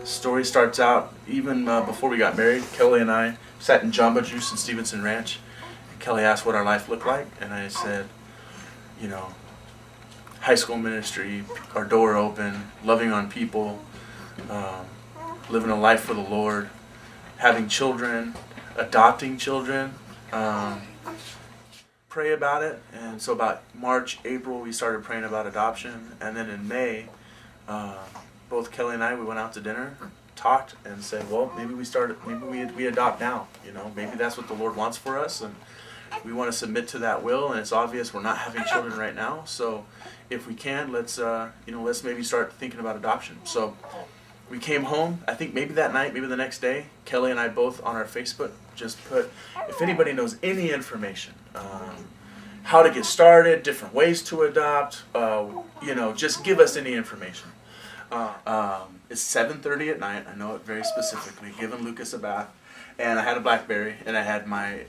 story starts out even before we got married. Kelly and I sat in Jamba Juice in Stevenson Ranch. And Kelly asked what our life looked like, and I said, you know, high school ministry, our door open, loving on people, living a life for the Lord, having children, adopting children. Pray about it. And so about March, April, we started praying about adoption. And then in May, both Kelly and I, we went out to dinner, talked, and said, well, maybe we adopt now. You know, maybe that's what the Lord wants for us, and we want to submit to that will. And it's obvious we're not having children right now, so if we can, let's maybe start thinking about adoption. So we came home. I think maybe that night, maybe the next day, Kelly and I both on our Facebook just put, if anybody knows any information, how to get started, different ways to adopt, just give us any information. It's 7:30 at night. I know it very specifically. Giving Lucas a bath, and I had a BlackBerry, and I had my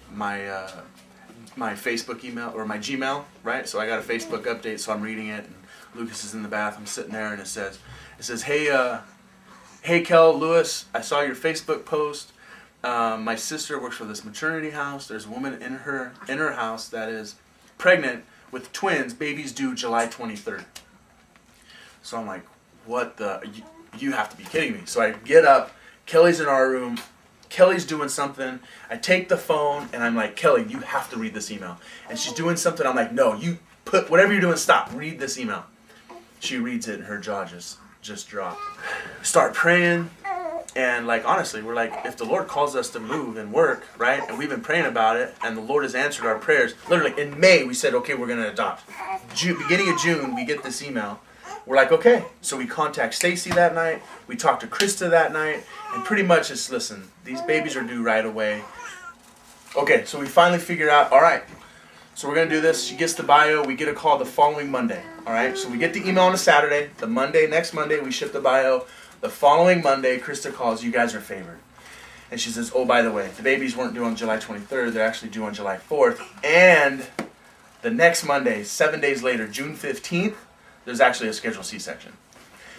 Facebook email or my Gmail, right? So I got a Facebook update. So I'm reading it, and Lucas is in the bath. I'm sitting there, and it says, hey Kel, Lewis, I saw your Facebook post. My sister works for this maternity house. There's a woman in her house that is pregnant with twins. Babies due July 23rd. So I'm like, what the? You have to be kidding me. So I get up. Kelly's in our room. Kelly's doing something. I take the phone and I'm like, Kelly, you have to read this email. And she's doing something. I'm like, no, you put whatever you're doing. Stop. Read this email. She reads it and her jaw just dropped. Start praying. And like, honestly, we're like, if the Lord calls us to move and work, right? And we've been praying about it, and the Lord has answered our prayers. Literally, in May, we said, okay, we're going to adopt. Beginning of June, we get this email. We're like, okay. So we contact Stacy that night. We talk to Krista that night. And pretty much it's, listen, these babies are due right away. Okay, so we finally figured out, all right, so we're going to do this. She gets the bio. We get a call the following Monday. All right, so we get the email on a Saturday. Next Monday, we ship the bio. The following Monday, Krista calls, you guys are favored. And she says, oh, by the way, the babies weren't due on July 23rd. They're actually due on July 4th. And the next Monday, 7 days later, June 15th, there's actually a scheduled C-section.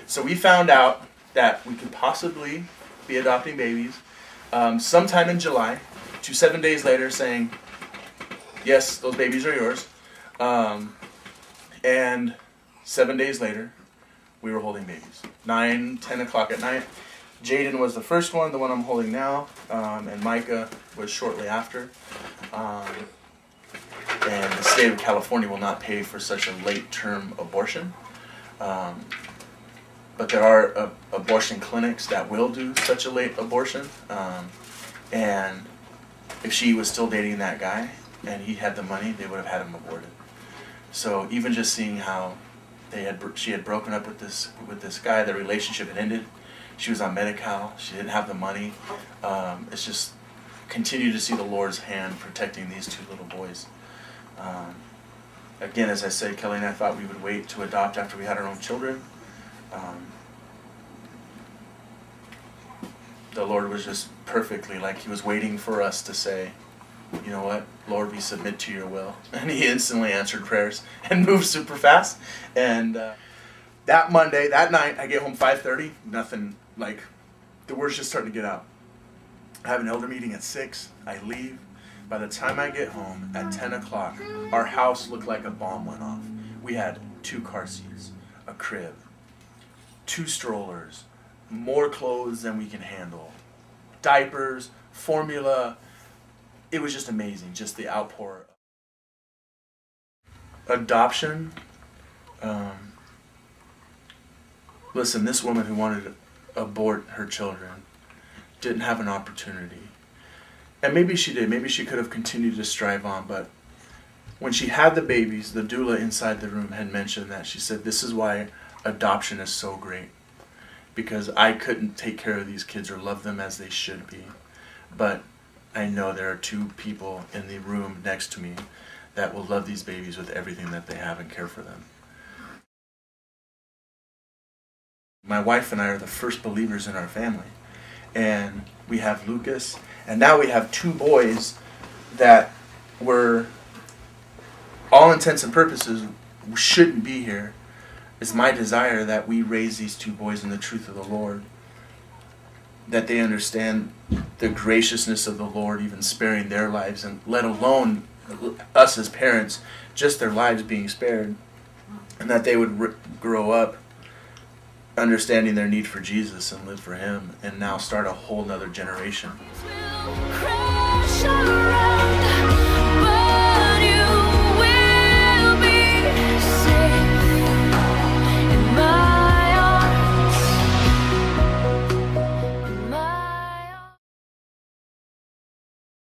So we found out that we could possibly be adopting babies sometime in July, to 7 days later saying, yes, those babies are yours. And 7 days later, we were holding babies. 9, 10 o'clock at night. Jaden was the first one, the one I'm holding now, and Micah was shortly after. And the state of California will not pay for such a late-term abortion. But there are abortion clinics that will do such a late abortion. And if she was still dating that guy and he had the money, they would have had him aborted. So even just seeing how she had broken up with this guy, the relationship had ended. She was on Medi-Cal. She didn't have the money. It's just continue to see the Lord's hand protecting these two little boys. Again, as I said, Kelly and I thought we would wait to adopt after we had our own children. The Lord was just perfectly, like He was waiting for us to say, you know what, Lord, we submit to your will. And He instantly answered prayers and moved super fast. And that Monday, that night, I get home 5:30. Nothing, like, the word's just starting to get out. I have an elder meeting at 6. I leave. By the time I get home at 10 o'clock, our house looked like a bomb went off. We had 2 car seats, a crib, 2 strollers, more clothes than we can handle, diapers, formula. It was just amazing, just the outpour. Adoption. Listen, this woman who wanted to abort her children didn't have an opportunity. And maybe she did. Maybe she could have continued to strive on. But when she had the babies, the doula inside the room had mentioned that. She said, this is why adoption is so great. Because I couldn't take care of these kids or love them as they should be. But I know there are 2 people in the room next to me that will love these babies with everything that they have and care for them. My wife and I are the first believers in our family. And we have Lucas, and now we have 2 boys that were, all intents and purposes, shouldn't be here. It's my desire that we raise these 2 boys in the truth of the Lord. that they understand the graciousness of the Lord, even sparing their lives, and let alone us as parents, just their lives being spared, and that they would grow up understanding their need for Jesus and live for Him, and now start a whole nother generation. Crash